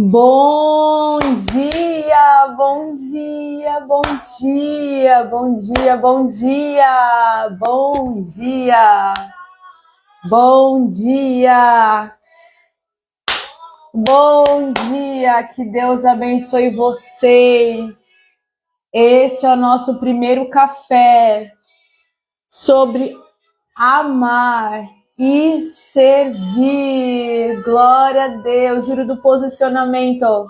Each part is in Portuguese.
Bom dia, bom dia, bom dia, bom dia, bom dia, bom dia, bom dia, bom dia, que Deus abençoe vocês. Este é o nosso primeiro café sobre amar e servir. Glória a Deus, giro do posicionamento.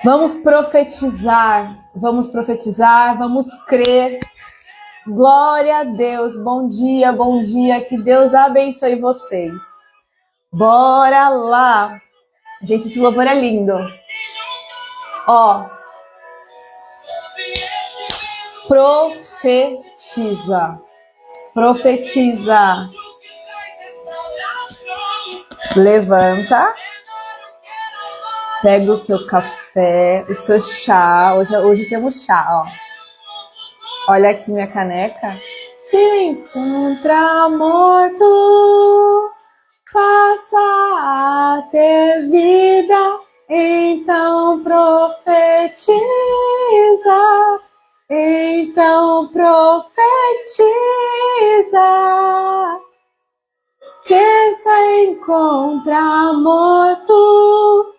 Vamos profetizar, vamos crer. Glória a Deus, bom dia, que Deus abençoe vocês. Bora lá. Gente, esse louvor é lindo. Ó, profetiza, profetiza. Levanta. Pega o seu café, o seu chá. Hoje temos chá, ó. Olha aqui minha caneca. Se encontra morto, passa a ter vida. Então profetiza. Então profetiza. Que se encontra morto,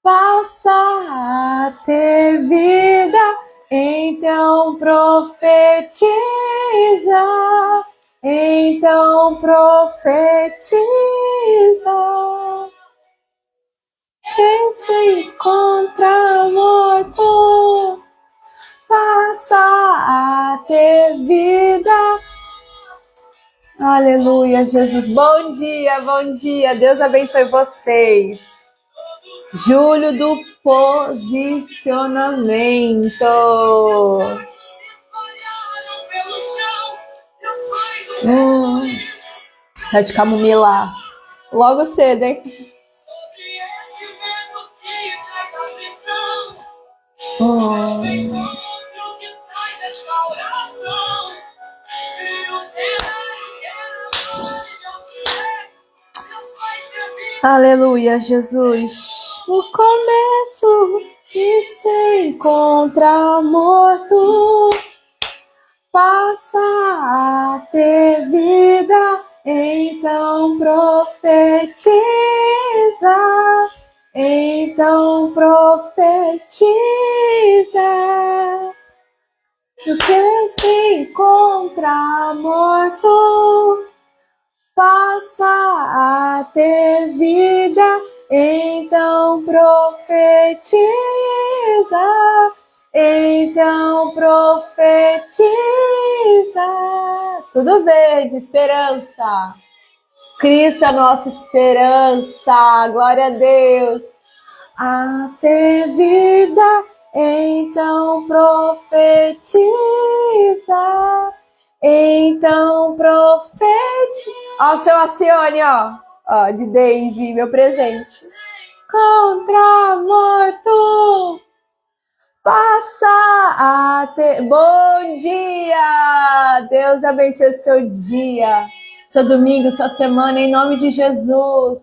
passa a ter vida, então profetiza, então profetiza. Quem se encontra morto, passa a ter vida. Aleluia, Jesus. Bom dia, Deus abençoe vocês. Júlio do posicionamento. Tá de camomila logo cedo, hein? Aleluia, Jesus. O começo que se encontra morto, passa a ter vida, então profetiza, então profetiza. O que se encontra morto, passa a ter vida, então profetiza, então profetiza. Tudo verde, esperança. Cristo é a nossa esperança, glória a Deus. A ter vida, então profetiza. Então, profete. Ó, o seu Acione, ó, de Daisy, meu presente. Contra morto, passa a ter. Bom dia! Deus abençoe o seu dia, seu domingo, sua semana, em nome de Jesus.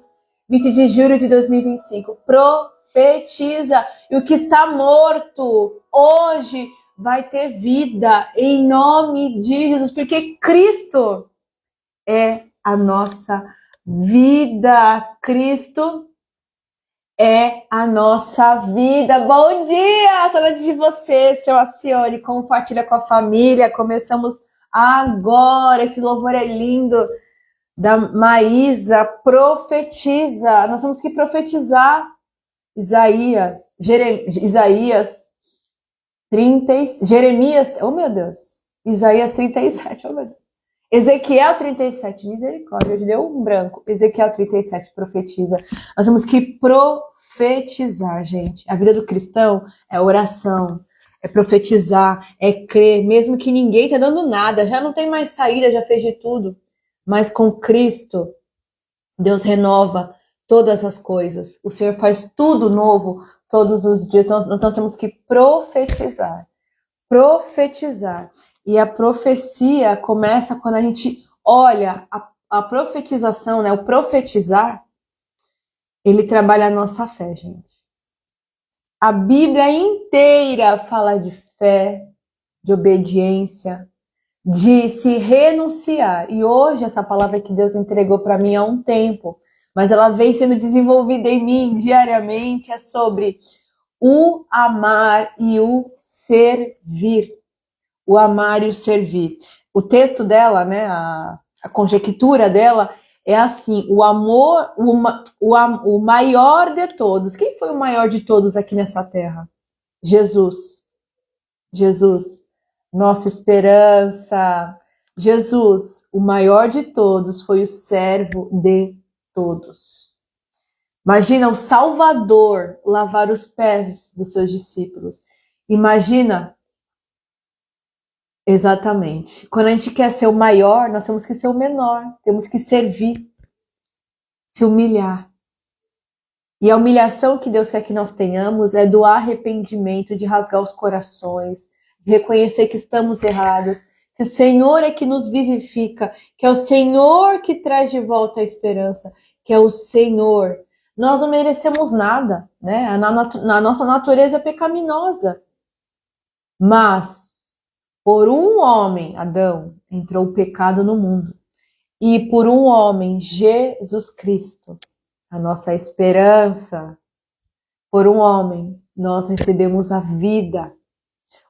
20 de julho de 2025. Profetiza. E o que está morto hoje vai ter vida em nome de Jesus, porque Cristo é a nossa vida. Cristo é a nossa vida. Bom dia! Saudade de você, seu Acione. Compartilha com a família. Começamos agora. Esse louvor é lindo. Da Maísa. Profetiza. Nós temos que profetizar. Isaías 30, Jeremias, oh meu Deus, Isaías 37, oh meu Deus, Ezequiel 37, misericórdia, hoje deu um branco, Ezequiel 37, profetiza. Nós temos que profetizar, gente. A vida do cristão é oração, é profetizar, é crer, mesmo que ninguém tá dando nada, já não tem mais saída, já fez de tudo, mas com Cristo, Deus renova todas as coisas, o Senhor faz tudo novo todos os dias. Então, nós temos que profetizar. Profetizar. E a profecia começa quando a gente olha a profetização, né? O profetizar Ele trabalha a nossa fé, gente. A Bíblia inteira fala de fé, de obediência, de se renunciar. E hoje essa palavra que Deus entregou para mim há um tempo, mas ela vem sendo desenvolvida em mim diariamente, é sobre o amar e o servir. O amar e o servir. O texto dela, né, a conjectura dela é assim: o amor, o maior de todos. Quem foi o maior de todos aqui nessa terra? Jesus. Jesus, nossa esperança. Jesus, o maior de todos, foi o servo de todos. Imagina o Salvador lavar os pés dos seus discípulos. Imagina. Exatamente. Quando a gente quer ser o maior, nós temos que ser o menor, temos que servir, se humilhar. E a humilhação que Deus quer que nós tenhamos é do arrependimento, de rasgar os corações, de reconhecer que estamos errados, que o Senhor é que nos vivifica, que é o Senhor que traz de volta a esperança, que é o Senhor. Nós não merecemos nada, né? Na nossa natureza é pecaminosa. Mas por um homem, Adão, entrou o pecado no mundo. E por um homem, Jesus Cristo, a nossa esperança, por um homem, nós recebemos a vida.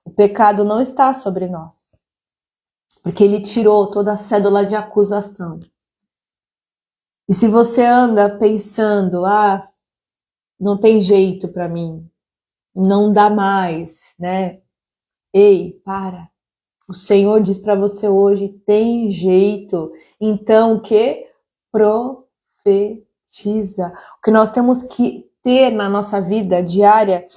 O pecado não está sobre nós, porque ele tirou toda a cédula de acusação. E se você anda pensando, não tem jeito para mim, não dá mais, né? Ei, para. O Senhor diz para você hoje, tem jeito. Então, o que? Profetiza. O que nós temos que ter na nossa vida diária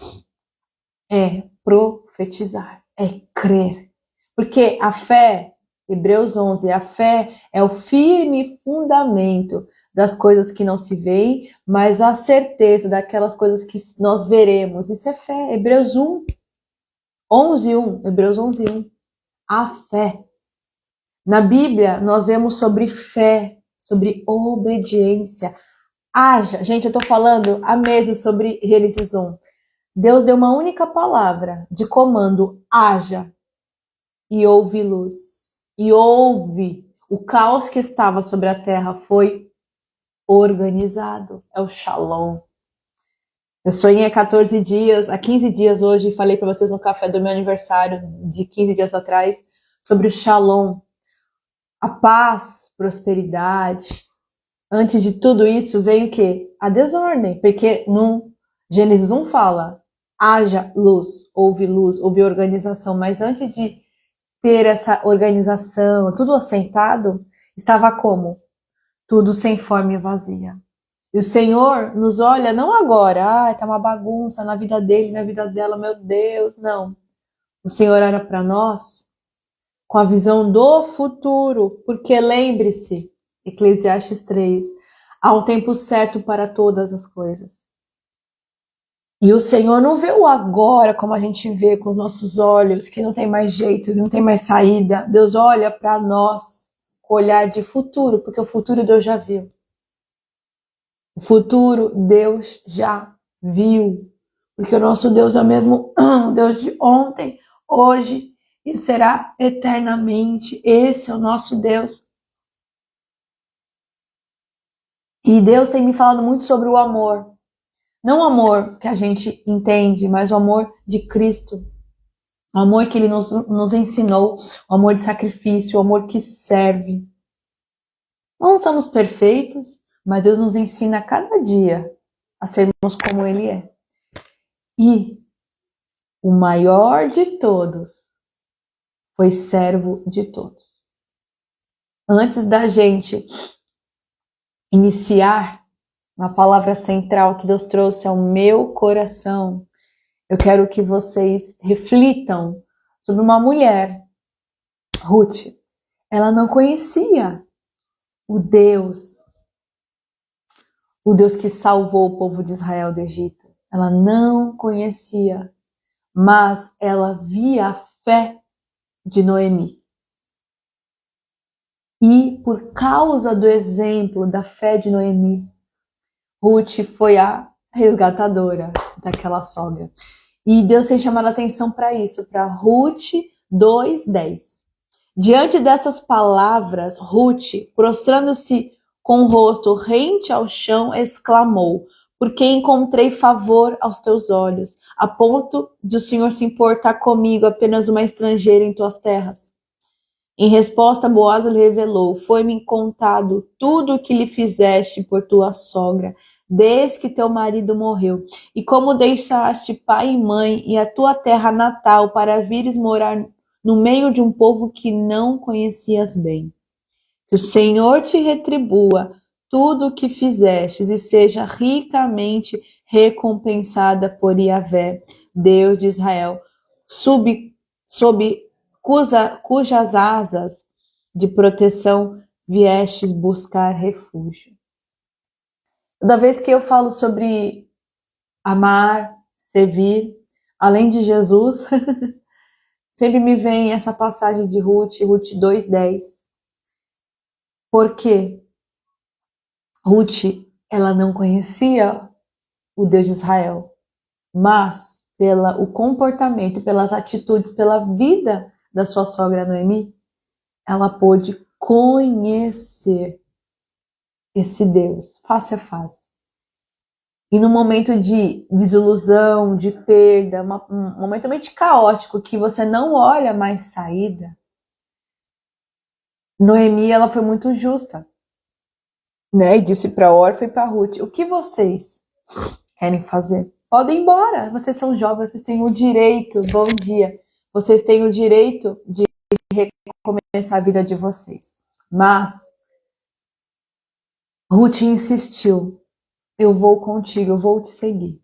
é profetizar, é crer. Porque a fé, Hebreus 11, a fé é o firme fundamento das coisas que não se veem, mas a certeza daquelas coisas que nós veremos. Isso é fé. Hebreus 11:1. Hebreus 11:1. A fé. Na Bíblia, nós vemos sobre fé, sobre obediência. Haja. Gente, eu estou falando há meses sobre Gênesis 1. Deus deu uma única palavra de comando: haja, e houve luz. E houve. O caos que estava sobre a terra foi organizado. É o Shalom. Eu sonhei há 14 dias, há 15 dias hoje, falei para vocês no café do meu aniversário, de 15 dias atrás, sobre o Shalom. A paz, prosperidade. Antes de tudo isso vem o quê? A desordem, porque no Gênesis 1 fala, haja luz, houve organização, mas antes de ter essa organização, tudo assentado, estava como? Tudo sem forma e vazia. E o Senhor nos olha não agora, tá uma bagunça na vida dele, na vida dela, meu Deus, não. O Senhor olha para nós com a visão do futuro, porque lembre-se, Eclesiastes 3, há um tempo certo para todas as coisas. E o Senhor não vê o agora como a gente vê com os nossos olhos, que não tem mais jeito, que não tem mais saída. Deus olha para nós com olhar de futuro, porque o futuro Deus já viu. O futuro Deus já viu. Porque o nosso Deus é o mesmo Deus de ontem, hoje e será eternamente. Esse é o nosso Deus. E Deus tem me falado muito sobre o amor. Não o amor que a gente entende, mas o amor de Cristo. O amor que Ele nos ensinou, o amor de sacrifício, o amor que serve. Não somos perfeitos, mas Deus nos ensina a cada dia a sermos como Ele é. E o maior de todos foi servo de todos. Antes da gente iniciar uma palavra central que Deus trouxe ao meu coração, eu quero que vocês reflitam sobre uma mulher, Ruth. Ela não conhecia o Deus que salvou o povo de Israel do Egito. Ela não conhecia, mas ela via a fé de Noemi. E por causa do exemplo da fé de Noemi, Ruth foi a resgatadora daquela sogra. E Deus tem chamado a atenção para isso, para Ruth 2:10. Diante dessas palavras, Ruth, prostrando-se com o rosto rente ao chão, exclamou: porque encontrei favor aos teus olhos, a ponto de o Senhor se importar comigo, apenas uma estrangeira em tuas terras. Em resposta, Boaz lhe revelou: foi-me contado tudo o que lhe fizeste por tua sogra, desde que teu marido morreu, e como deixaste pai e mãe e a tua terra natal para vires morar no meio de um povo que não conhecias bem. Que o Senhor te retribua tudo o que fizestes e seja ricamente recompensada por Yahvé, Deus de Israel, sob cujas asas de proteção viestes buscar refúgio. Toda vez que eu falo sobre amar, servir, além de Jesus, sempre me vem essa passagem de Ruth 2:10. Porque Ruth, ela não conhecia o Deus de Israel, mas pelo comportamento, pelas atitudes, pela vida da sua sogra Noemi, ela pôde conhecer esse Deus face a face. E no momento de desilusão, de perda, um momento realmente caótico, que você não olha mais saída, Noemi, ela foi muito justa, né? E disse para Orfa e para Ruth: o que vocês querem fazer? Podem ir embora, vocês são jovens, vocês têm o direito, bom dia, vocês têm o direito de recomeçar a vida de vocês. Mas Ruth insistiu: eu vou contigo, eu vou te seguir.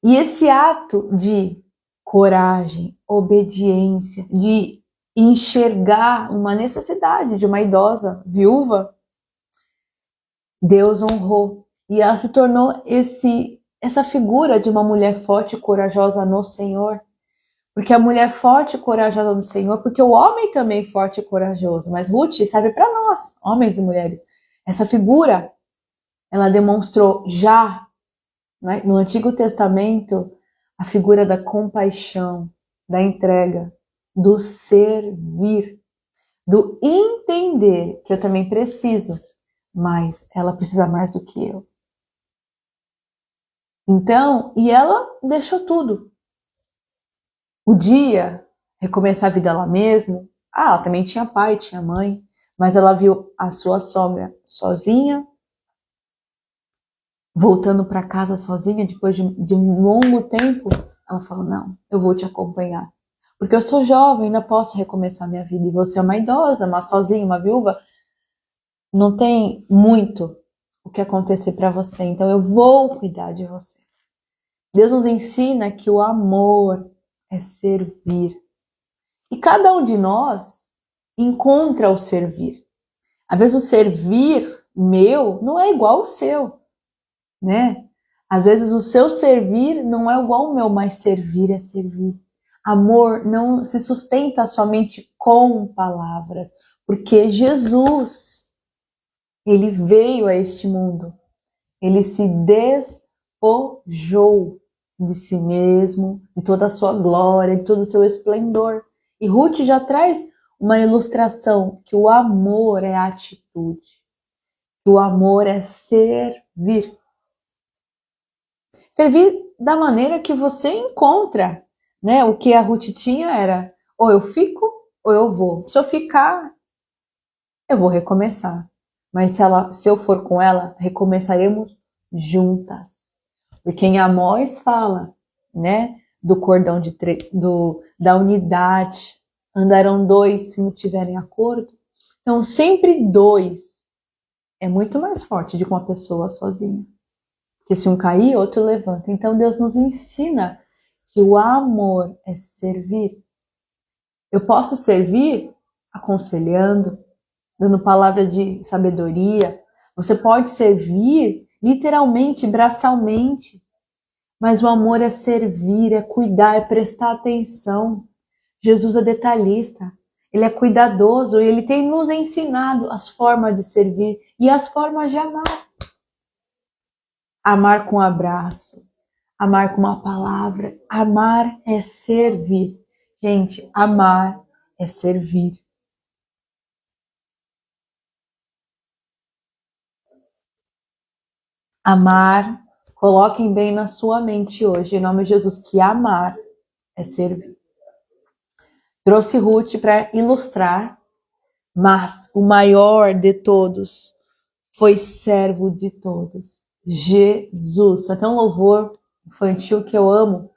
E esse ato de coragem, obediência, de enxergar uma necessidade de uma idosa viúva, Deus honrou. E ela se tornou essa figura de uma mulher forte e corajosa no Senhor. Porque a mulher forte e corajosa no Senhor, porque o homem também é forte e corajoso. Mas Ruth serve para nós, homens e mulheres. Essa figura, ela demonstrou já, né, no Antigo Testamento, a figura da compaixão, da entrega, do servir, do entender que eu também preciso, mas ela precisa mais do que eu. Então, e ela deixou tudo. Podia recomeçar a vida ela mesma. Ela também tinha pai, tinha mãe, mas ela viu a sua sogra sozinha, voltando para casa sozinha depois de um longo tempo. Ela falou: não, eu vou te acompanhar. Porque eu sou jovem, ainda posso recomeçar minha vida. E você é uma idosa, uma sozinha, uma viúva. Não tem muito o que acontecer para você. Então eu vou cuidar de você. Deus nos ensina que o amor é servir. E cada um de nós encontra o servir. Às vezes o servir meu não é igual ao seu, né? Às vezes o seu servir não é igual ao meu, mas servir é servir. Amor não se sustenta somente com palavras, porque Jesus, ele veio a este mundo, ele se despojou de si mesmo, de toda a sua glória, de todo o seu esplendor. E Ruth já traz uma ilustração que o amor é atitude, que o amor é servir. Servir da maneira que você encontra, né? O que a Ruth tinha era: ou eu fico, ou eu vou. Se eu ficar, eu vou recomeçar. Mas se eu for com ela, recomeçaremos juntas. Porque em Amós fala, né? Do cordão da unidade. Andarão dois se não tiverem acordo. Então, sempre dois é muito mais forte do que uma pessoa sozinha. Porque se um cair, outro levanta. Então, Deus nos ensina que o amor é servir. Eu posso servir aconselhando, dando palavra de sabedoria. Você pode servir literalmente, braçalmente. Mas o amor é servir, é cuidar, é prestar atenção. Jesus é detalhista, ele é cuidadoso e ele tem nos ensinado as formas de servir e as formas de amar. Amar com abraço, amar com uma palavra. Amar é servir. Gente, amar é servir. Amar, coloquem bem na sua mente hoje, em nome de Jesus, que amar é servir. Trouxe Ruth para ilustrar, mas o maior de todos foi servo de todos, Jesus. Até um louvor infantil que eu amo,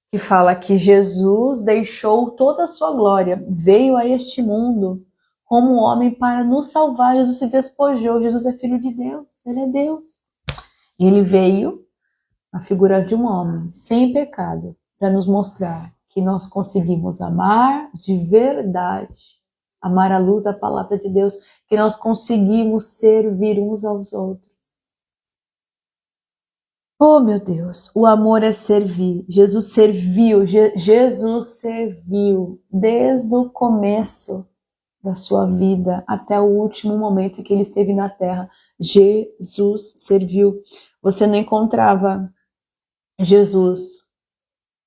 que fala que Jesus deixou toda a sua glória, veio a este mundo como um homem para nos salvar. Jesus se despojou, Jesus é filho de Deus, ele é Deus. E ele veio na figura de um homem sem pecado para nos mostrar que nós conseguimos amar de verdade, amar à luz da palavra de Deus, que nós conseguimos servir uns aos outros. Oh, meu Deus, o amor é servir. Jesus serviu, Jesus serviu desde o começo da sua vida até o último momento em que ele esteve na terra. Jesus serviu. Você não encontrava Jesus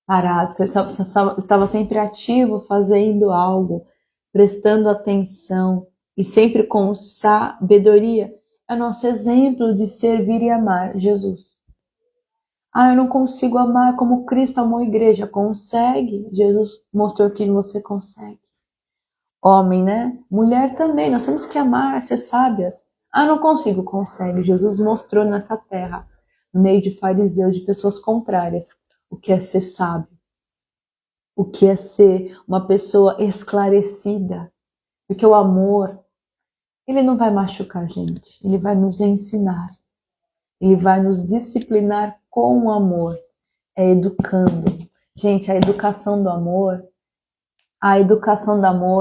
parado, você estava sempre ativo, fazendo algo, prestando atenção e sempre com sabedoria. É nosso exemplo de servir e amar Jesus. Eu não consigo amar como Cristo amou a igreja. Consegue. Jesus mostrou que você consegue. Homem, né? Mulher também. Nós temos que amar, ser sábias. Não consigo. Consegue. Jesus mostrou nessa terra, no meio de fariseus, de pessoas contrárias, o que é ser sábio. O que é ser uma pessoa esclarecida. Porque o amor, ele não vai machucar a gente. Ele vai nos ensinar. Ele vai nos disciplinar com o amor. É educando. Gente, a educação do amor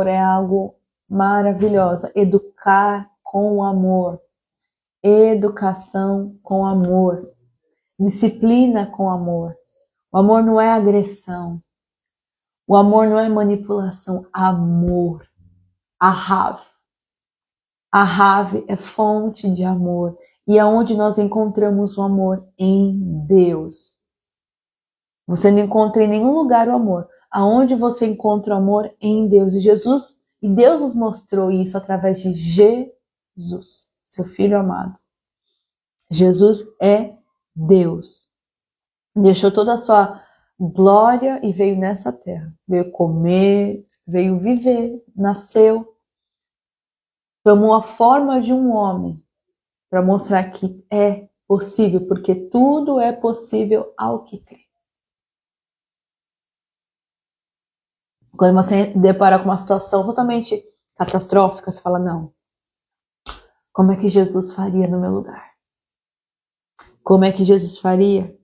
é algo maravilhoso. Educar com amor. Educação com amor. Disciplina com amor. O amor não é agressão. O amor não é manipulação. Amor. Ahav. Ahav é fonte de amor. E aonde nós encontramos o amor? Em Deus. Você não encontra em nenhum lugar o amor. Aonde você encontra o amor? Em Deus. E Deus nos mostrou isso através de Jesus, seu Filho amado. Jesus é Deus. Deixou toda a sua glória e veio nessa terra. Veio comer, veio viver, nasceu. Tomou a forma de um homem para mostrar que é possível, porque tudo é possível ao que crê. Quando você depara com uma situação totalmente catastrófica, você fala, não. Como é que Jesus faria no meu lugar? Como é que Jesus faria?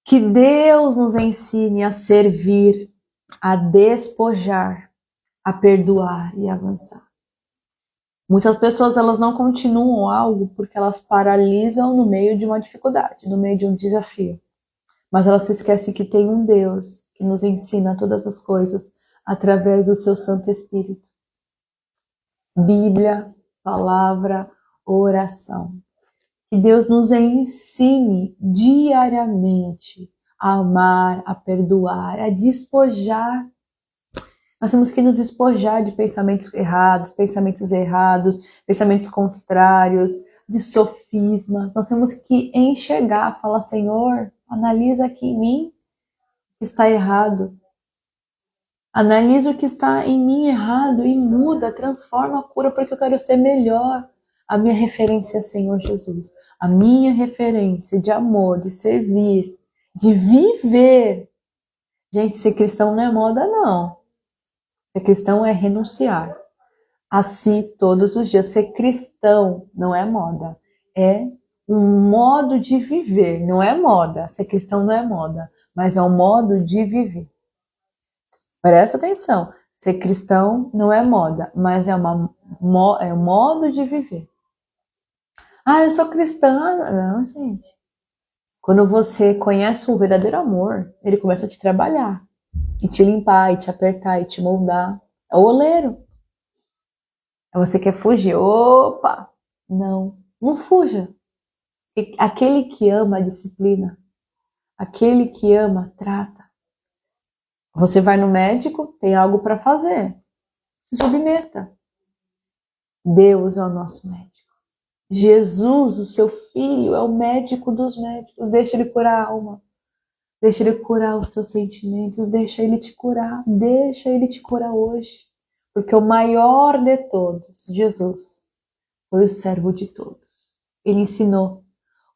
Que Deus nos ensine a servir, a despojar, a perdoar e avançar. Muitas pessoas, elas não continuam algo porque elas paralisam no meio de uma dificuldade, no meio de um desafio. Mas elas se esquecem que tem um Deus que nos ensina todas as coisas através do seu Santo Espírito. Bíblia, palavra, oração. Que Deus nos ensine diariamente a amar, a perdoar, a despojar. Nós temos que nos despojar de pensamentos errados, pensamentos contrários, de sofismas. Nós temos que enxergar, falar, Senhor, analisa aqui em mim o que está errado. Analisa o que está em mim errado e muda, transforma, cura, porque eu quero ser melhor. A minha referência é Senhor Jesus. A minha referência de amor, de servir, de viver. Gente, ser cristão não é moda, não. Ser cristão é renunciar a si todos os dias. Ser cristão não é moda. É um modo de viver, não é moda. Ser cristão não é moda, mas é um modo de viver. Presta atenção. Ser cristão não é moda, mas é um modo de viver. Eu sou cristã. Não, gente. Quando você conhece o verdadeiro amor, ele começa a te trabalhar. E te limpar, e te apertar, e te moldar. É o oleiro. Você quer fugir? Opa! Não fuja. Aquele que ama disciplina. Aquele que ama trata. Você vai no médico, tem algo para fazer. Se submeta. Deus é o nosso médico. Jesus, o seu filho, é o médico dos médicos. Deixa ele curar a alma. Deixa ele curar os teus sentimentos. Deixa ele te curar. Deixa ele te curar hoje. Porque o maior de todos, Jesus, foi o servo de todos. Ele ensinou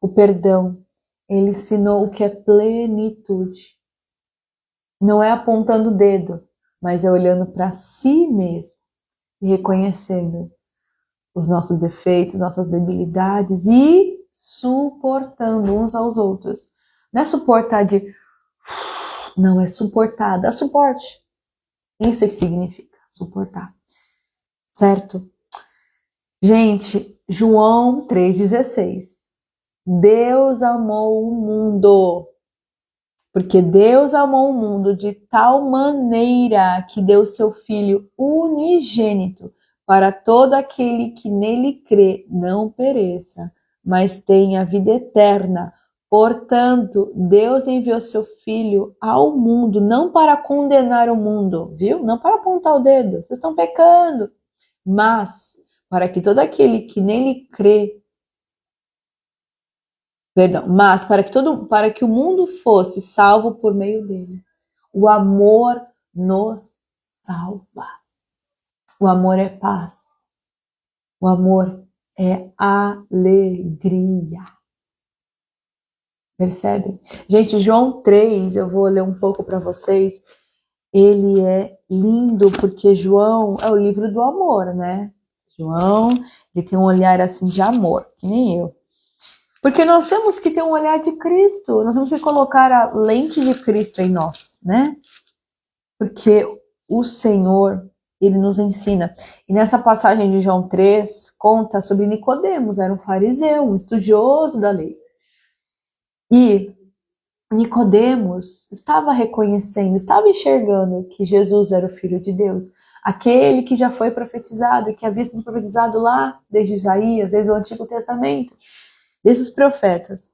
o perdão. Ele ensinou o que é plenitude. Não é apontando o dedo, mas é olhando para si mesmo e reconhecendo os nossos defeitos, nossas debilidades e suportando uns aos outros. Não é suportar de... Não, é suportar, dá suporte. Isso é que significa suportar. Certo? Gente, João 3,16. Deus amou o mundo. Porque Deus amou o mundo de tal maneira que deu seu Filho unigênito para todo aquele que nele crê não pereça, mas tenha vida eterna. Portanto, Deus enviou seu Filho ao mundo, não para condenar o mundo, viu? Não para apontar o dedo, vocês estão pecando, mas para que todo aquele que nele crê, mas para que o mundo fosse salvo por meio dele. O amor nos salva. O amor é paz. O amor é alegria. Percebe? Gente, João 3, eu vou ler um pouco para vocês. Ele é lindo porque João é o livro do amor, né? João, ele tem um olhar assim de amor, que nem eu. Porque nós temos que ter um olhar de Cristo, nós temos que colocar a lente de Cristo em nós, né? Porque o Senhor, ele nos ensina. E nessa passagem de João 3, conta sobre Nicodemos, era um fariseu, um estudioso da lei. E Nicodemos estava reconhecendo, estava enxergando que Jesus era o Filho de Deus, aquele que já foi profetizado, que havia sido profetizado lá desde Isaías, desde o Antigo Testamento, desses profetas.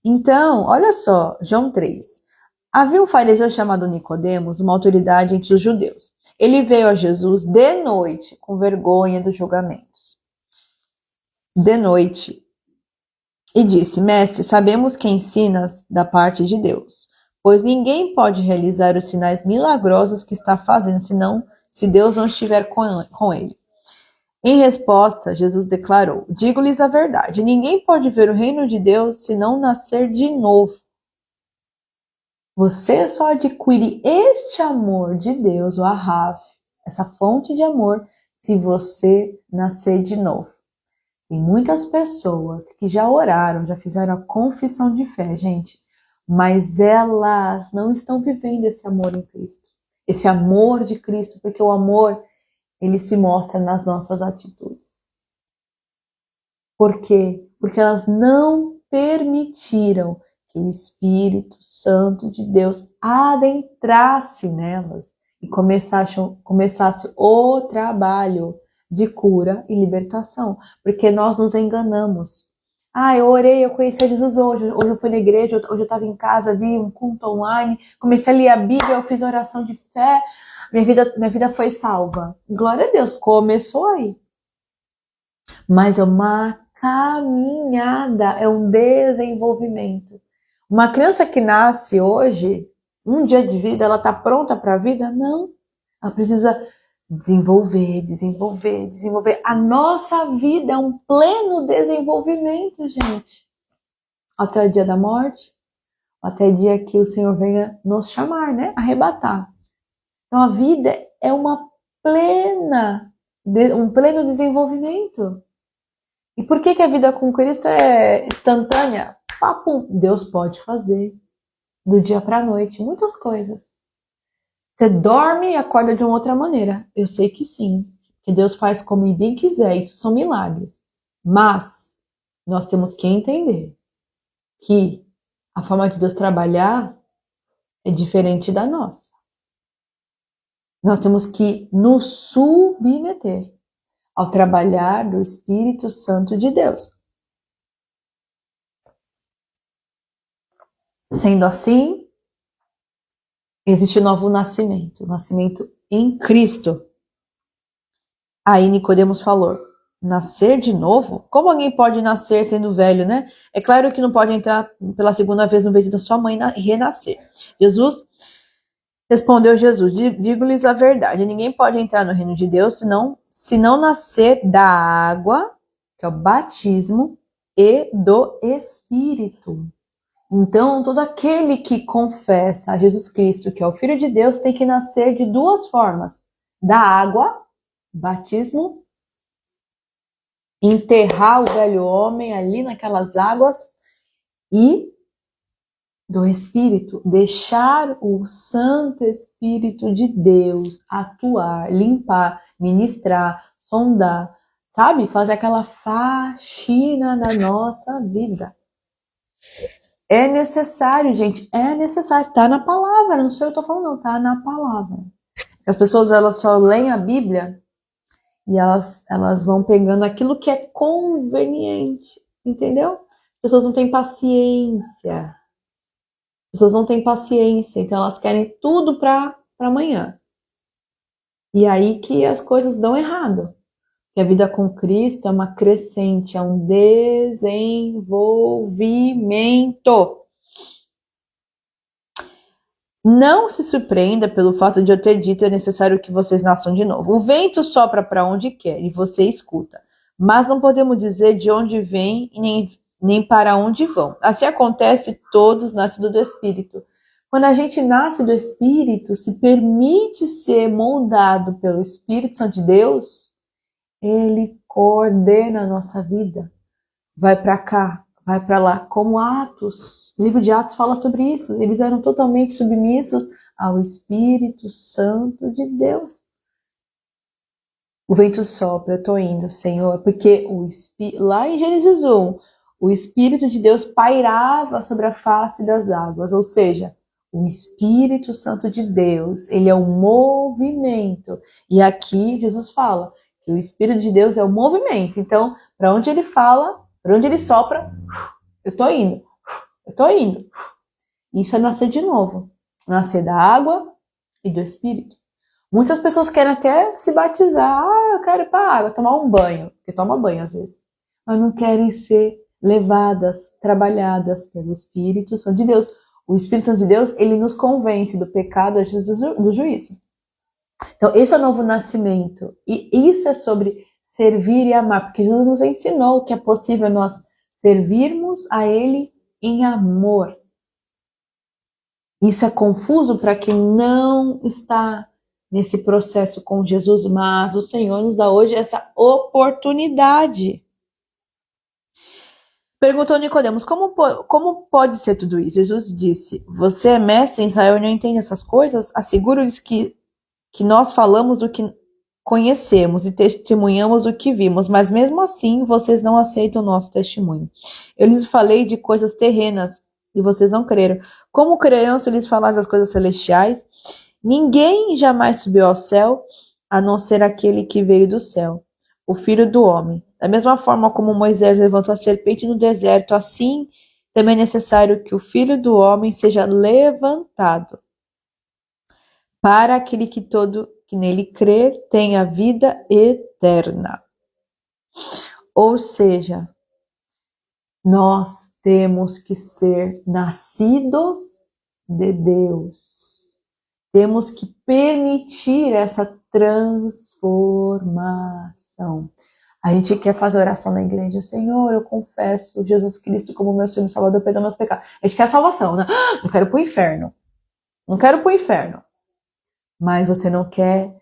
Então, olha só, João 3. Havia um fariseu chamado Nicodemos, uma autoridade entre os judeus. Ele veio a Jesus de noite, com vergonha dos julgamentos. De noite. E disse: Mestre, sabemos que ensinas da parte de Deus, pois ninguém pode realizar os sinais milagrosos que está fazendo, senão se Deus não estiver com ele. Em resposta, Jesus declarou: Digo-lhes a verdade, ninguém pode ver o reino de Deus se não nascer de novo. Você só adquire este amor de Deus, o Ahav, essa fonte de amor, se você nascer de novo. Tem muitas pessoas que já oraram, já fizeram a confissão de fé, gente, mas elas não estão vivendo esse amor em Cristo. Esse amor de Cristo, porque o amor, ele se mostra nas nossas atitudes. Por quê? Porque elas não permitiram que o Espírito Santo de Deus adentrasse nelas e começasse o trabalho de cura e libertação. Porque nós nos enganamos. Eu orei, eu conheci Jesus hoje eu fui na igreja, hoje eu estava em casa, vi um culto online, comecei a ler a Bíblia, eu fiz oração de fé, minha vida foi salva. Glória a Deus, começou aí. Mas é uma caminhada, é um desenvolvimento. Uma criança que nasce hoje, um dia de vida, ela está pronta para a vida? Não. Ela precisa desenvolver. A nossa vida é um pleno desenvolvimento, gente. Até o dia da morte, até o dia que o Senhor venha nos chamar, né? Arrebatar. Então a vida é um pleno desenvolvimento. E por que a vida com Cristo é instantânea? Papo, Deus pode fazer do dia para a noite muitas coisas. Você dorme e acorda de uma outra maneira. Eu sei que sim, que Deus faz como bem quiser, isso são milagres. Mas nós temos que entender que a forma de Deus trabalhar é diferente da nossa. Nós temos que nos submeter ao trabalhar do Espírito Santo de Deus. Sendo assim, existe um novo nascimento, o nascimento em Cristo. Aí Nicodemos falou, nascer de novo? Como alguém pode nascer sendo velho, né? É claro que não pode entrar pela segunda vez no ventre da sua mãe e renascer. Respondeu Jesus, digo-lhes a verdade, ninguém pode entrar no reino de Deus se não nascer da água, que é o batismo, e do Espírito. Então, todo aquele que confessa a Jesus Cristo, que é o Filho de Deus, tem que nascer de duas formas. Da água, batismo, enterrar o velho homem ali naquelas águas, e do Espírito, deixar o Santo Espírito de Deus atuar, limpar, ministrar, sondar, sabe? Fazer aquela faxina na nossa vida. É necessário, gente, é necessário. Tá na palavra, não sei o que eu tô falando, não, tá na palavra. As pessoas, elas só leem a Bíblia e elas vão pegando aquilo que é conveniente, entendeu? As pessoas não têm paciência. As pessoas não têm paciência, então elas querem tudo para amanhã. E aí que as coisas dão errado. Porque a vida com Cristo é uma crescente, é um desenvolvimento. Não se surpreenda pelo fato de eu ter dito é necessário que vocês nasçam de novo. O vento sopra para onde quer e você escuta. Mas não podemos dizer de onde vem e nem para onde vão. Assim acontece todos nascidos do Espírito. Quando a gente nasce do Espírito, se permite ser moldado pelo Espírito Santo de Deus, ele coordena a nossa vida. Vai para cá, vai para lá, como Atos. O livro de Atos fala sobre isso. Eles eram totalmente submissos ao Espírito Santo de Deus. O vento sopra, eu estou indo, Senhor, porque lá em Gênesis 1, o Espírito de Deus pairava sobre a face das águas, ou seja, o Espírito Santo de Deus, ele é o movimento. E aqui Jesus fala que o Espírito de Deus é o movimento. Então, para onde ele fala, para onde ele sopra, eu estou indo, eu estou indo. Isso é nascer de novo, nascer da água e do Espírito. Muitas pessoas querem até se batizar. Ah, eu quero ir para a água, tomar um banho. Porque toma banho às vezes. Mas não querem ser levadas, trabalhadas pelo Espírito Santo de Deus. O Espírito Santo de Deus, ele nos convence do pecado e do juízo. Então, esse é o novo nascimento. E isso é sobre servir e amar. Porque Jesus nos ensinou que é possível nós servirmos a Ele em amor. Isso é confuso para quem não está nesse processo com Jesus, mas o Senhor nos dá hoje essa oportunidade. Perguntou Nicodemos, como pode ser tudo isso? Jesus disse, você é mestre em Israel e não entende essas coisas? Asseguro-lhes que nós falamos do que conhecemos e testemunhamos do que vimos, mas mesmo assim vocês não aceitam o nosso testemunho. Eu lhes falei de coisas terrenas e vocês não creram. Como crerão se eu lhes falar das coisas celestiais? Ninguém jamais subiu ao céu, a não ser aquele que veio do céu, o Filho do Homem. Da mesma forma como Moisés levantou a serpente no deserto, assim também é necessário que o Filho do Homem seja levantado, para aquele que nele crer tenha vida eterna. Ou seja, nós temos que ser nascidos de Deus. Temos que permitir essa transformação. A gente quer fazer oração na igreja. Senhor, eu confesso Jesus Cristo como meu Senhor e Salvador, perdoa meus pecados. A gente quer salvação, né? Não quero ir pro inferno. Não quero ir pro inferno. Mas você não quer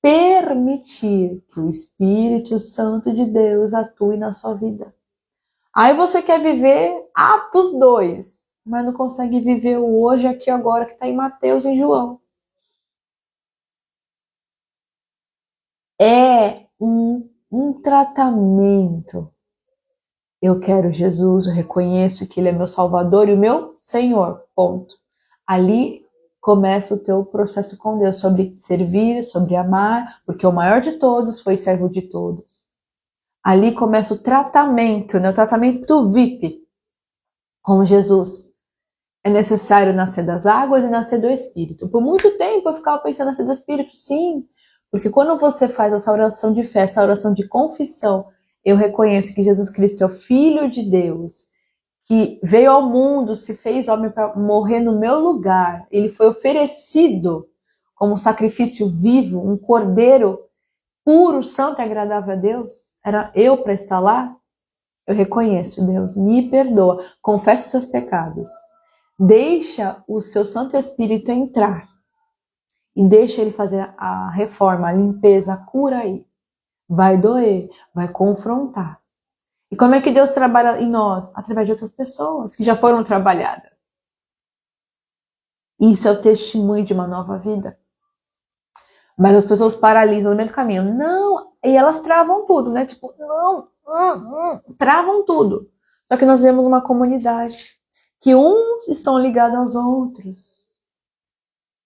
permitir que o Espírito Santo de Deus atue na sua vida. Aí você quer viver Atos 2, mas não consegue viver o hoje, aqui, agora, que está em Mateus e João. É um tratamento. Eu quero Jesus, eu reconheço que Ele é meu Salvador e o meu Senhor, ponto. Ali começa o teu processo com Deus, sobre servir, sobre amar, porque o maior de todos foi servo de todos. Ali começa o tratamento, né? O tratamento VIP com Jesus. É necessário nascer das águas e nascer do Espírito. Por muito tempo eu ficava pensando em nascer do Espírito, sim. Porque quando você faz essa oração de fé, essa oração de confissão, eu reconheço que Jesus Cristo é o Filho de Deus, que veio ao mundo, se fez homem para morrer no meu lugar. Ele foi oferecido como sacrifício vivo, um cordeiro puro, santo e agradável a Deus. Era eu para estar lá? Eu reconheço, Deus, me perdoa. Confesse seus pecados. Deixa o seu Santo Espírito entrar e deixa ele fazer a reforma, a limpeza, a cura aí. Vai doer, vai confrontar. E como é que Deus trabalha em nós? Através de outras pessoas que já foram trabalhadas. Isso é o testemunho de uma nova vida. Mas as pessoas paralisam no meio do caminho. Não, e elas travam tudo, né? Tipo, não, travam tudo. Só que nós vemos uma comunidade que uns estão ligados aos outros.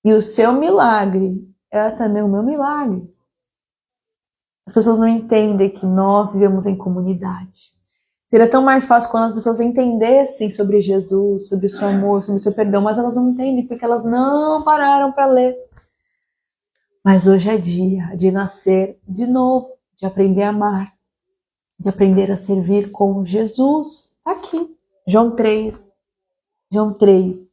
E o seu milagre é também o meu milagre. As pessoas não entendem que nós vivemos em comunidade. Seria tão mais fácil quando as pessoas entendessem sobre Jesus, sobre o seu amor, sobre o seu perdão, mas elas não entendem porque elas não pararam para ler. Mas hoje é dia de nascer de novo, de aprender a amar, de aprender a servir com Jesus. Está aqui, João 3. João 3.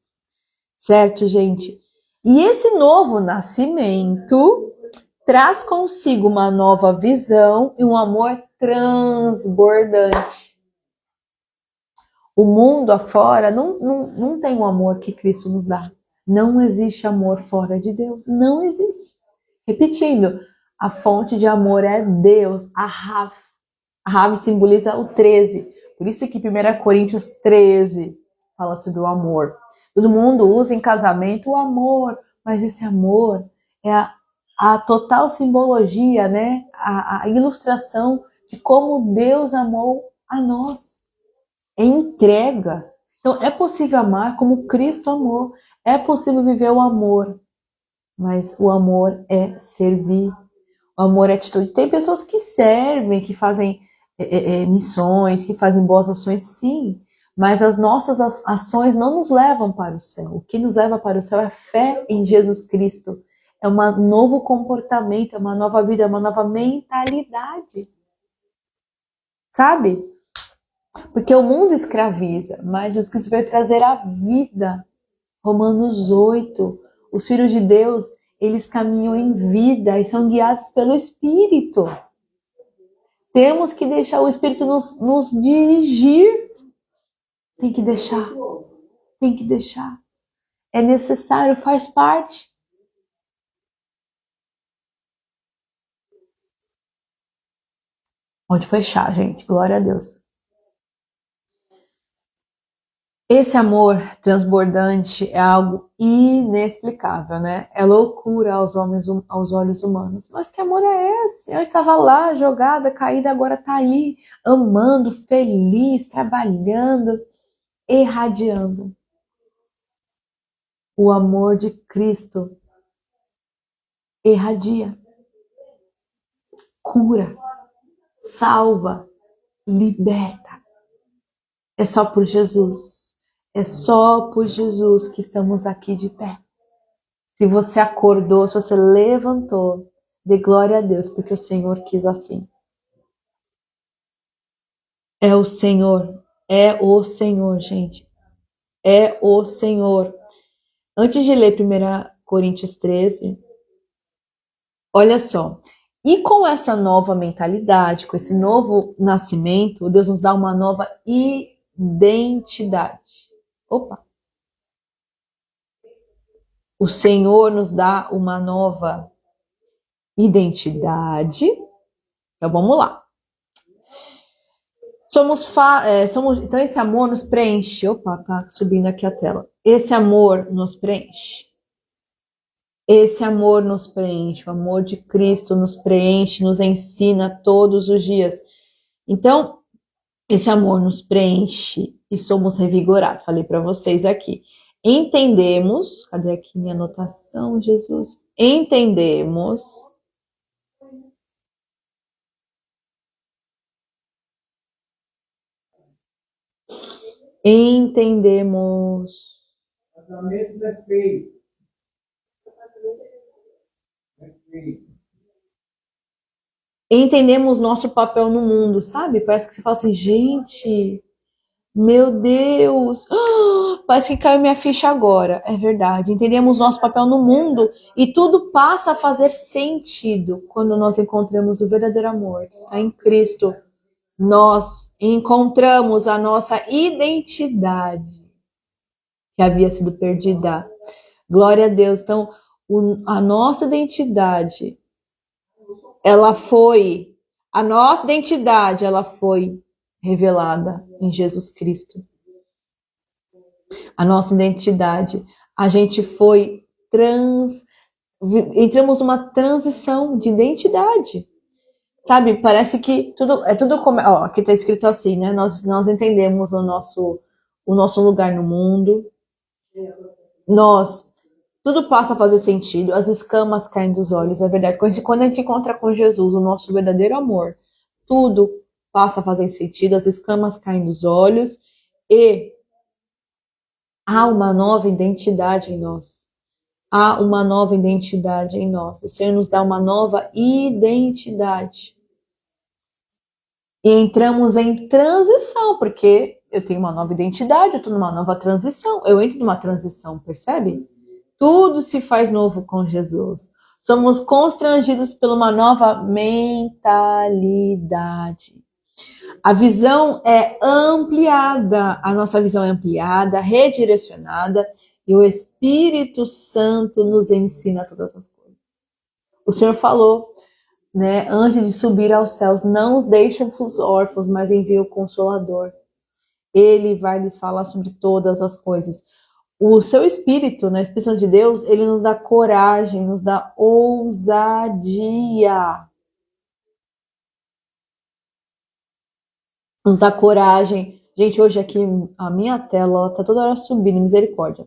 Certo, gente? E esse novo nascimento traz consigo uma nova visão e um amor transbordante. O mundo afora não tem o amor que Cristo nos dá. Não existe amor fora de Deus. Não existe. Repetindo, a fonte de amor é Deus, a Rav. A Rav simboliza o 13. Por isso que 1 Coríntios 13 fala sobre o amor. Todo mundo usa em casamento o amor, mas esse amor é a total simbologia, né? A ilustração de como Deus amou a nós. É entrega. Então, é possível amar como Cristo amou. É possível viver o amor. Mas o amor é servir. O amor é atitude. Tem pessoas que servem, que fazem missões, que fazem boas ações, sim. Mas as nossas ações não nos levam para o céu. O que nos leva para o céu é a fé em Jesus Cristo. É um novo comportamento, é uma nova vida, é uma nova mentalidade. Sabe? Porque o mundo escraviza, mas Jesus Cristo veio trazer a vida. Romanos 8. Os filhos de Deus, eles caminham em vida e são guiados pelo Espírito. Temos que deixar o Espírito nos dirigir. Tem que deixar. Tem que deixar. É necessário, faz parte. Pode fechar, gente. Glória a Deus. Esse amor transbordante é algo inexplicável, né? É loucura aos olhos humanos. Mas que amor é esse? Eu estava lá, jogada, caída, agora está aí, amando, feliz, trabalhando, irradiando. O amor de Cristo irradia, cura, salva, liberta. É só por Jesus. É só por Jesus que estamos aqui de pé. Se você acordou, se você levantou, dê glória a Deus, porque o Senhor quis assim. É o Senhor, gente. É o Senhor. Antes de ler 1 Coríntios 13, olha só. E com essa nova mentalidade, com esse novo nascimento, Deus nos dá uma nova identidade. Opa! O Senhor nos dá uma nova identidade. Então vamos lá. Então esse amor nos preenche. Opa, tá subindo aqui a tela. Esse amor nos preenche. Esse amor nos preenche. O amor de Cristo nos preenche, nos ensina todos os dias. Então, esse amor nos preenche e somos revigorados. Falei para vocês aqui. Entendemos, cadê aqui minha anotação, Jesus? Entendemos Casamento é feio. É feio. Entendemos nosso papel no mundo, sabe? Parece que você fala assim, gente, meu Deus, parece que caiu minha ficha agora. É verdade. Entendemos nosso papel no mundo e tudo passa a fazer sentido quando nós encontramos o verdadeiro amor que está em Cristo. Nós encontramos a nossa identidade que havia sido perdida. Glória a Deus. Então, a nossa identidade, a nossa identidade, ela foi revelada em Jesus Cristo. A nossa identidade, a gente entramos numa transição de identidade. Sabe, parece que tudo como, ó, aqui tá escrito assim, né? Nós entendemos o nosso lugar no mundo. Tudo passa a fazer sentido, as escamas caem dos olhos, é verdade. Quando a gente encontra com Jesus, o nosso verdadeiro amor, tudo passa a fazer sentido, as escamas caem dos olhos e há uma nova identidade em nós. Há uma nova identidade em nós. O Senhor nos dá uma nova identidade. E entramos em transição, porque eu tenho uma nova identidade, eu estou numa nova transição. Eu entro numa transição, percebe? Tudo se faz novo com Jesus. Somos constrangidos por uma nova mentalidade. A visão é ampliada, a nossa visão é ampliada, redirecionada, e o Espírito Santo nos ensina todas as coisas. O Senhor falou, né, antes de subir aos céus, não os deixe órfãos, mas envia o Consolador. Ele vai lhes falar sobre todas as coisas. O seu Espírito, na expressão de Deus, ele nos dá coragem, nos dá ousadia. Nos dá coragem. Gente, hoje aqui a minha tela tá toda hora subindo, misericórdia.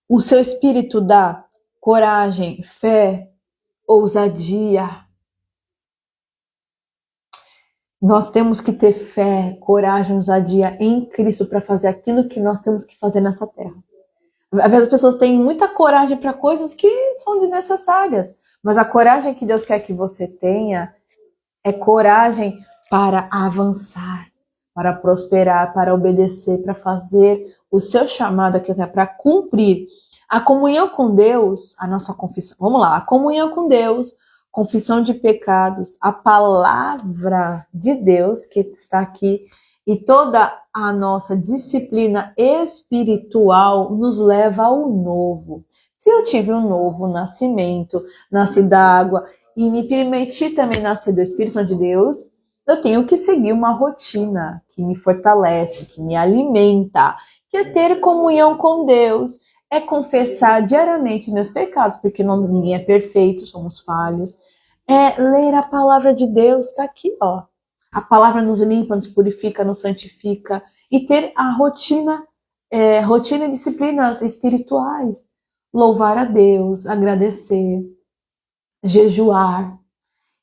O seu Espírito dá coragem, fé, ousadia. Nós temos que ter fé, coragem, ousadia em Cristo para fazer aquilo que nós temos que fazer nessa terra. Às vezes as pessoas têm muita coragem para coisas que são desnecessárias, mas a coragem que Deus quer que você tenha é coragem para avançar, para prosperar, para obedecer, para fazer o seu chamado aqui, para cumprir. A comunhão com Deus, a nossa confissão, vamos lá, a comunhão com Deus, confissão de pecados, a palavra de Deus que está aqui e toda a nossa disciplina espiritual nos leva ao novo. Se eu tive um novo nascimento, nasci da água e me permiti também nascer do Espírito de Deus, eu tenho que seguir uma rotina que me fortalece, que me alimenta, que é ter comunhão com Deus, é confessar diariamente meus pecados, porque ninguém é perfeito, somos falhos. É ler a palavra de Deus, está aqui, ó. A palavra nos limpa, nos purifica, nos santifica. E ter a rotina e disciplinas espirituais. Louvar a Deus, agradecer, jejuar.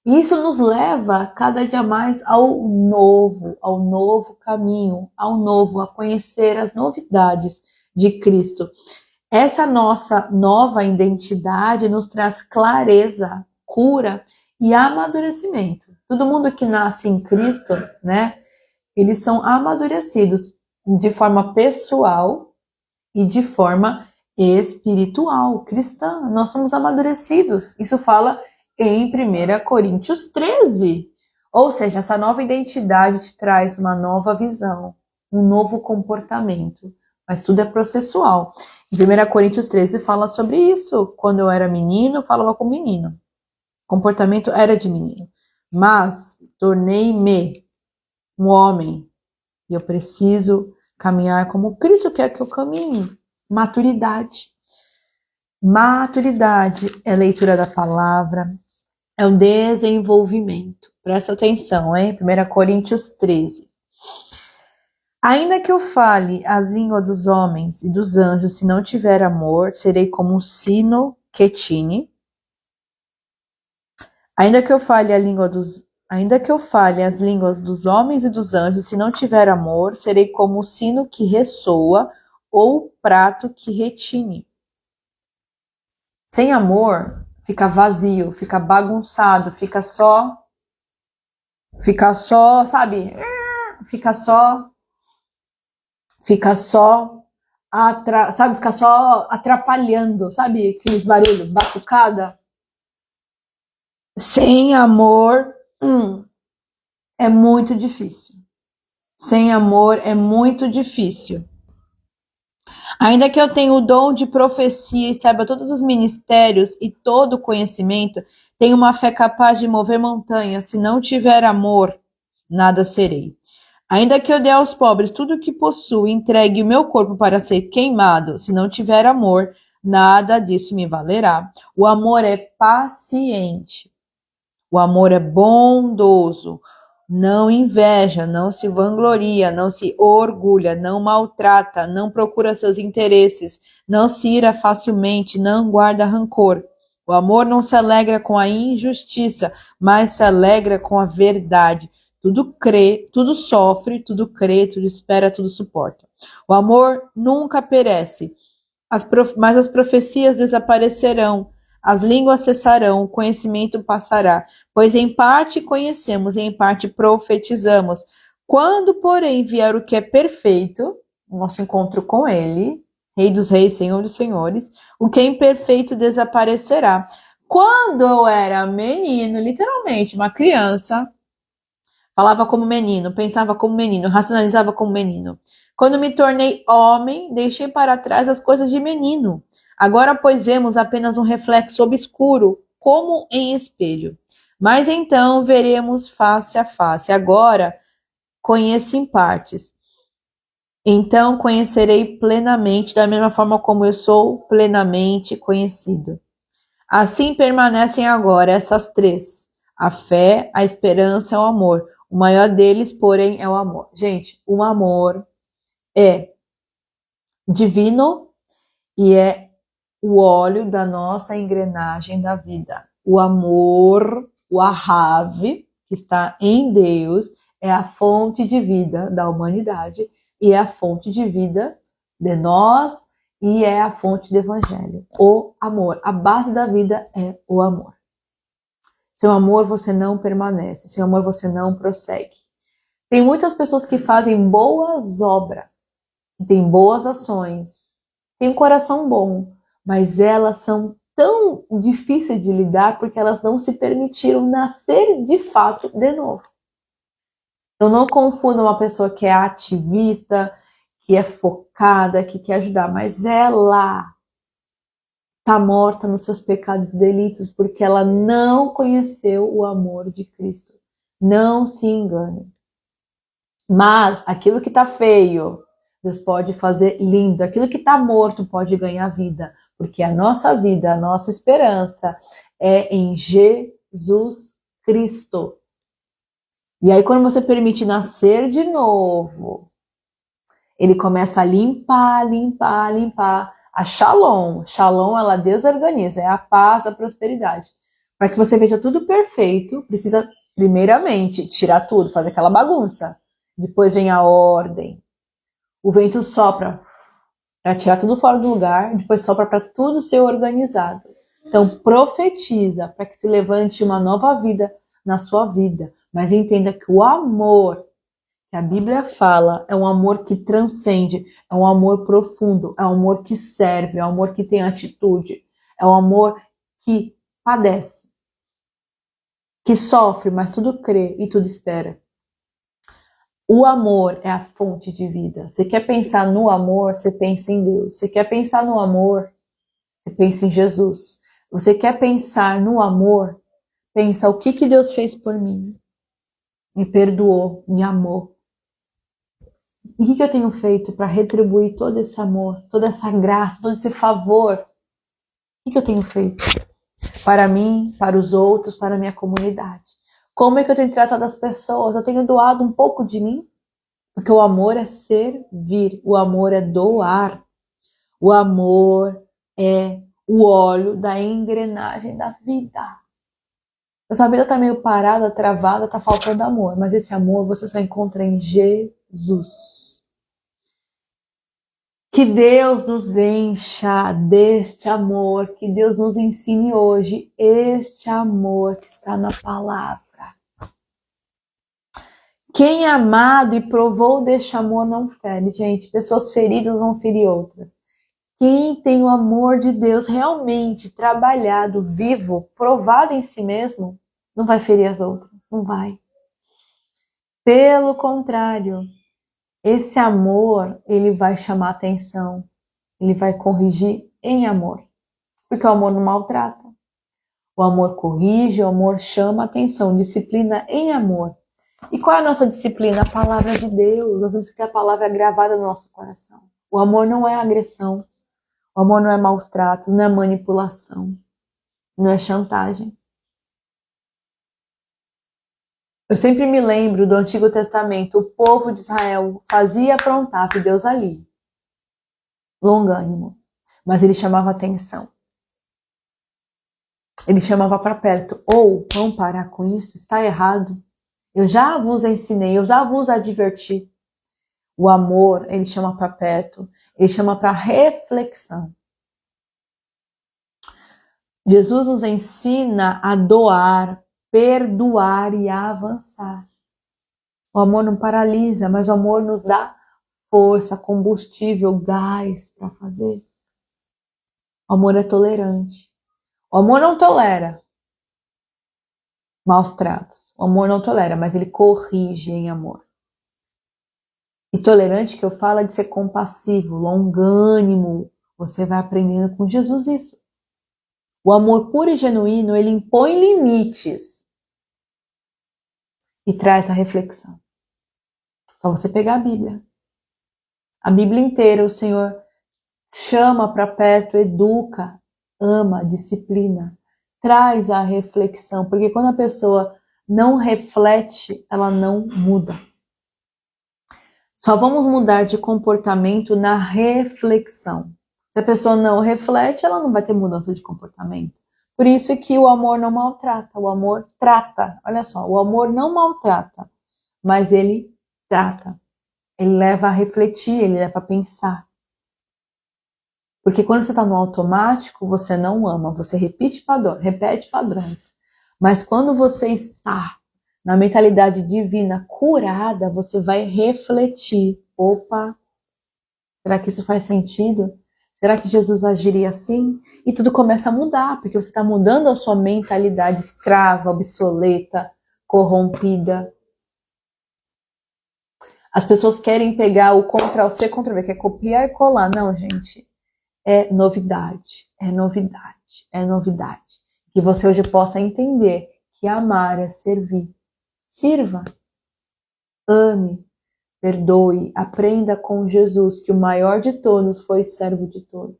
Isso nos leva cada dia mais ao novo caminho, a conhecer as novidades de Cristo. Essa nossa nova identidade nos traz clareza, cura e amadurecimento. Todo mundo que nasce em Cristo, né, eles são amadurecidos de forma pessoal e de forma espiritual, cristã. Nós somos amadurecidos. Isso fala em 1 Coríntios 13. Ou seja, essa nova identidade te traz uma nova visão, um novo comportamento. Mas tudo é processual. Em 1 Coríntios 13 fala sobre isso. Quando eu era menino, falava com menino. O comportamento era de menino. Mas tornei-me um homem. E eu preciso caminhar como Cristo quer que eu caminhe. Maturidade. Maturidade é leitura da palavra, é o desenvolvimento. Presta atenção, hein? 1 Coríntios 13. Ainda que eu fale as línguas dos homens e dos anjos, se não tiver amor, serei como um sino que tine. Ainda que eu fale as línguas dos homens e dos anjos, se não tiver amor, serei como o sino que ressoa ou prato que retine. Sem amor, fica vazio, fica bagunçado, fica só, sabe? Fica só, sabe? Fica só atrapalhando, sabe? Aqueles barulhos, batucada. Sem amor, é muito difícil. Sem amor é muito difícil. Ainda que eu tenha o dom de profecia e saiba todos os ministérios e todo o conhecimento, tenho uma fé capaz de mover montanhas. Se não tiver amor, nada serei. Ainda que eu dê aos pobres tudo o que possuo e entregue o meu corpo para ser queimado, se não tiver amor, nada disso me valerá. O amor é paciente. O amor é bondoso. Não inveja, não se vangloria, não se orgulha, não maltrata, não procura seus interesses, não se ira facilmente, não guarda rancor. O amor não se alegra com a injustiça, mas se alegra com a verdade. Tudo crê, tudo sofre, tudo crê, tudo espera, tudo suporta. O amor nunca perece, mas as profecias desaparecerão, as línguas cessarão, o conhecimento passará, pois em parte conhecemos e em parte profetizamos. Quando, porém, vier o que é perfeito, o nosso encontro com ele, Rei dos Reis, Senhor dos Senhores, o que é imperfeito desaparecerá. Quando eu era menino, literalmente, uma criança, falava como menino, pensava como menino, racionalizava como menino. Quando me tornei homem, deixei para trás as coisas de menino. Agora, pois, vemos apenas um reflexo obscuro, como em espelho. Mas então veremos face a face. Agora conheço em partes. Então conhecerei plenamente, da mesma forma como eu sou plenamente conhecido. Assim permanecem agora essas três: a fé, a esperança e o amor. O maior deles, porém, é o amor. Gente, o amor é divino e é o óleo da nossa engrenagem da vida. O amor, o Ahave, que está em Deus, é a fonte de vida da humanidade e é a fonte de vida de nós e é a fonte do evangelho. O amor, a base da vida é o amor. Sem amor você não permanece, sem amor você não prossegue. Tem muitas pessoas que fazem boas obras, têm boas ações, têm um coração bom, mas elas são tão difíceis de lidar porque elas não se permitiram nascer de fato de novo. Então não confunda uma pessoa que é ativista, que é focada, que quer ajudar, mas ela está morta nos seus pecados e delitos porque ela não conheceu o amor de Cristo. Não se engane. Mas aquilo que está feio, Deus pode fazer lindo. Aquilo que está morto pode ganhar vida. Porque a nossa vida, a nossa esperança é em Jesus Cristo. E aí quando você permite nascer de novo, ele começa a limpar, limpar, limpar. A Shalom, ela Deus organiza, é a paz, a prosperidade. Para que você veja tudo perfeito, precisa primeiramente tirar tudo, fazer aquela bagunça. Depois vem a ordem. O vento sopra para tirar tudo fora do lugar, depois sopra para tudo ser organizado. Então profetiza para que se levante uma nova vida na sua vida. Mas entenda que o amor que a Bíblia fala é um amor que transcende, é um amor profundo, é um amor que serve, é um amor que tem atitude, é um amor que padece, que sofre, mas tudo crê e tudo espera. O amor é a fonte de vida. Você quer pensar no amor, você pensa em Deus. Você quer pensar no amor, você pensa em Jesus. Você quer pensar no amor, pensa o que Deus fez por mim. Me perdoou, me amou. E o que eu tenho feito para retribuir todo esse amor, toda essa graça, todo esse favor? O que eu tenho feito? Para mim, para os outros, para a minha comunidade. Como é que eu tenho tratado as pessoas? Eu tenho doado um pouco de mim? Porque o amor é servir, o amor é doar. O amor é o óleo da engrenagem da vida. Essa vida está meio parada, travada, está faltando amor. Mas esse amor você só encontra em Jesus. Que Deus nos encha deste amor, que Deus nos ensine hoje este amor que está na palavra. Quem é amado e provou deste amor não fere, gente. Pessoas feridas vão ferir outras. Quem tem o amor de Deus realmente trabalhado, vivo, provado em si mesmo, não vai ferir as outras, não vai. Pelo contrário, esse amor, ele vai chamar atenção, ele vai corrigir em amor. Porque o amor não maltrata. O amor corrige, o amor chama atenção, disciplina em amor. E qual é a nossa disciplina? A palavra de Deus. Nós temos que ter a palavra gravada no nosso coração. O amor não é agressão. O amor não é maus tratos, não é manipulação. Não é chantagem. Eu sempre me lembro do Antigo Testamento. O povo de Israel fazia aprontar e Deus ali. Longânimo. Mas ele chamava atenção. Ele chamava para perto. Ou, vamos parar com isso? Está errado. Eu já vos ensinei, eu já vos adverti. O amor, ele chama para perto, ele chama para reflexão. Jesus nos ensina a doar, perdoar e a avançar. O amor não paralisa, mas o amor nos dá força, combustível, gás para fazer. O amor é tolerante. O amor não tolera maus tratos. O amor não tolera, mas ele corrige em amor. E tolerante que eu falo é de ser compassivo, longânimo. Você vai aprendendo com Jesus isso. O amor puro e genuíno, ele impõe limites e traz a reflexão. Só você pegar a Bíblia. A Bíblia inteira o Senhor chama para perto, educa, ama, disciplina, traz a reflexão. Porque quando a pessoa não reflete, ela não muda. Só vamos mudar de comportamento na reflexão. Se a pessoa não reflete, ela não vai ter mudança de comportamento. Por isso que o amor não maltrata, o amor trata. Olha só, o amor não maltrata, mas ele trata. Ele leva a refletir, ele leva a pensar. Porque quando você está no automático, você não ama, você repete padrões. Mas quando você está na mentalidade divina curada, você vai refletir. Opa, será que isso faz sentido? Será que Jesus agiria assim? E tudo começa a mudar, porque você está mudando a sua mentalidade escrava, obsoleta, corrompida. As pessoas querem pegar o Ctrl+C, Ctrl+V, quer copiar e colar. Não, gente. É novidade, é novidade, é novidade. Que você hoje possa entender que amar é servir. Sirva, ame, perdoe, aprenda com Jesus, que o maior de todos foi servo de todos.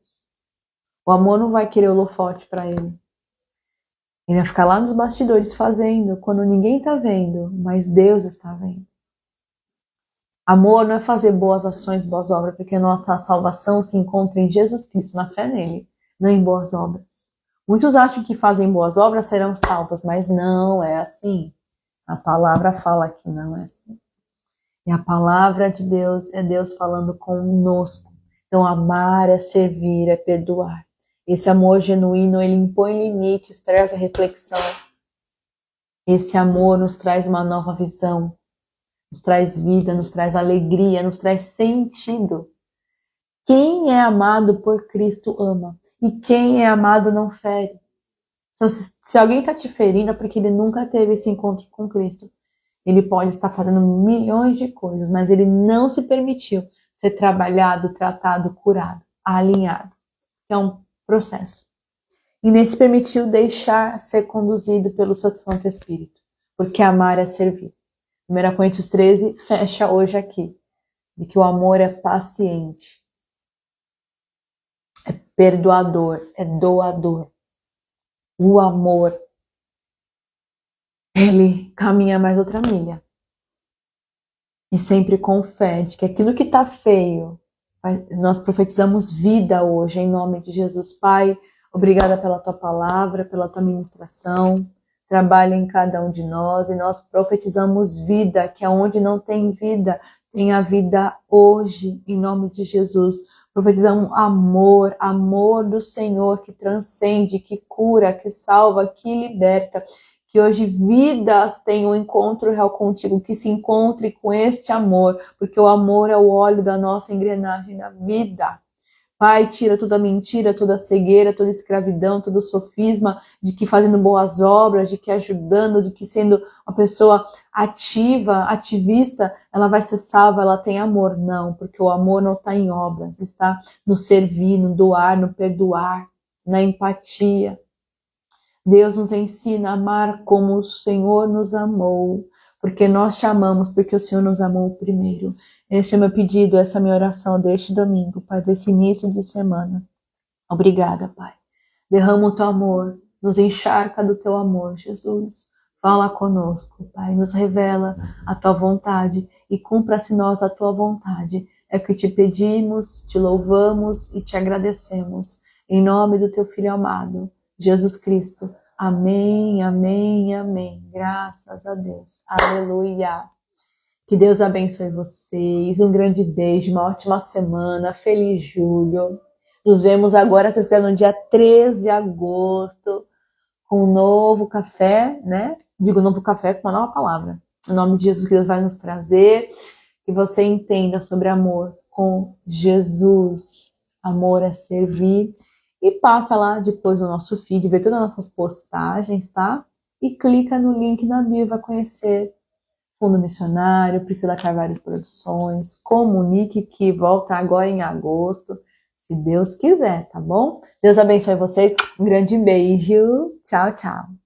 O amor não vai querer holofote para ele. Ele vai ficar lá nos bastidores fazendo, quando ninguém está vendo, mas Deus está vendo. Amor não é fazer boas ações, boas obras, porque a nossa salvação se encontra em Jesus Cristo, na fé nele, não em boas obras. Muitos acham que fazem boas obras serão salvos, mas não é assim. A palavra fala que não é assim. E a palavra de Deus é Deus falando conosco. Então amar é servir, é perdoar. Esse amor genuíno, ele impõe limites, traz a reflexão. Esse amor nos traz uma nova visão. Nos traz vida, nos traz alegria, nos traz sentido. Quem é amado por Cristo ama. E quem é amado não fere. Então, se alguém está te ferindo é porque ele nunca teve esse encontro com Cristo. Ele pode estar fazendo milhões de coisas, mas ele não se permitiu ser trabalhado, tratado, curado, alinhado. É um processo. E nem se permitiu deixar ser conduzido pelo seu Santo Espírito. Porque amar é servir. 1 Coríntios 13 fecha hoje aqui, de que o amor é paciente, é perdoador, é doador. O amor, ele caminha mais outra milha. E sempre com fé de que aquilo que está feio, nós profetizamos vida hoje, em nome de Jesus. Pai, obrigada pela tua palavra, pela tua ministração. Trabalha em cada um de nós e nós profetizamos vida, que aonde não tem vida, tenha vida hoje, em nome de Jesus. Profetizamos amor, amor do Senhor que transcende, que cura, que salva, que liberta. Que hoje vidas tenham um encontro real contigo, que se encontre com este amor, porque o amor é o óleo da nossa engrenagem da vida. Pai, tira toda mentira, toda cegueira, toda escravidão, todo sofisma de que fazendo boas obras, de que ajudando, de que sendo uma pessoa ativa, ativista, ela vai ser salva, ela tem amor. Não, porque o amor não está em obras, está no servir, no doar, no perdoar, na empatia. Deus nos ensina a amar como o Senhor nos amou, porque nós te amamos, porque o Senhor nos amou primeiro. Este é o meu pedido, essa é a minha oração deste domingo, Pai, desse início de semana. Obrigada, Pai. Derrama o teu amor, nos encharca do teu amor, Jesus. Fala conosco, Pai, nos revela a tua vontade e cumpra-se nós a tua vontade. É o que te pedimos, te louvamos e te agradecemos. Em nome do teu Filho amado, Jesus Cristo. Amém, amém, amém. Graças a Deus. Aleluia. Que Deus abençoe vocês. Um grande beijo, uma ótima semana. Feliz julho. Nos vemos agora, se no dia 3 de agosto, com um novo café, né? Digo novo café com uma nova palavra. Em nome de Jesus, que Deus vai nos trazer. Que você entenda sobre amor com Jesus. Amor é servir. E passa lá depois do nosso feed, vê todas as nossas postagens, tá? E clica no link na bio, vai conhecer Fundo Missionário, Priscila Carvalho Produções, Comunique, que volta agora em agosto, se Deus quiser, tá bom? Deus abençoe vocês, um grande beijo, tchau, tchau.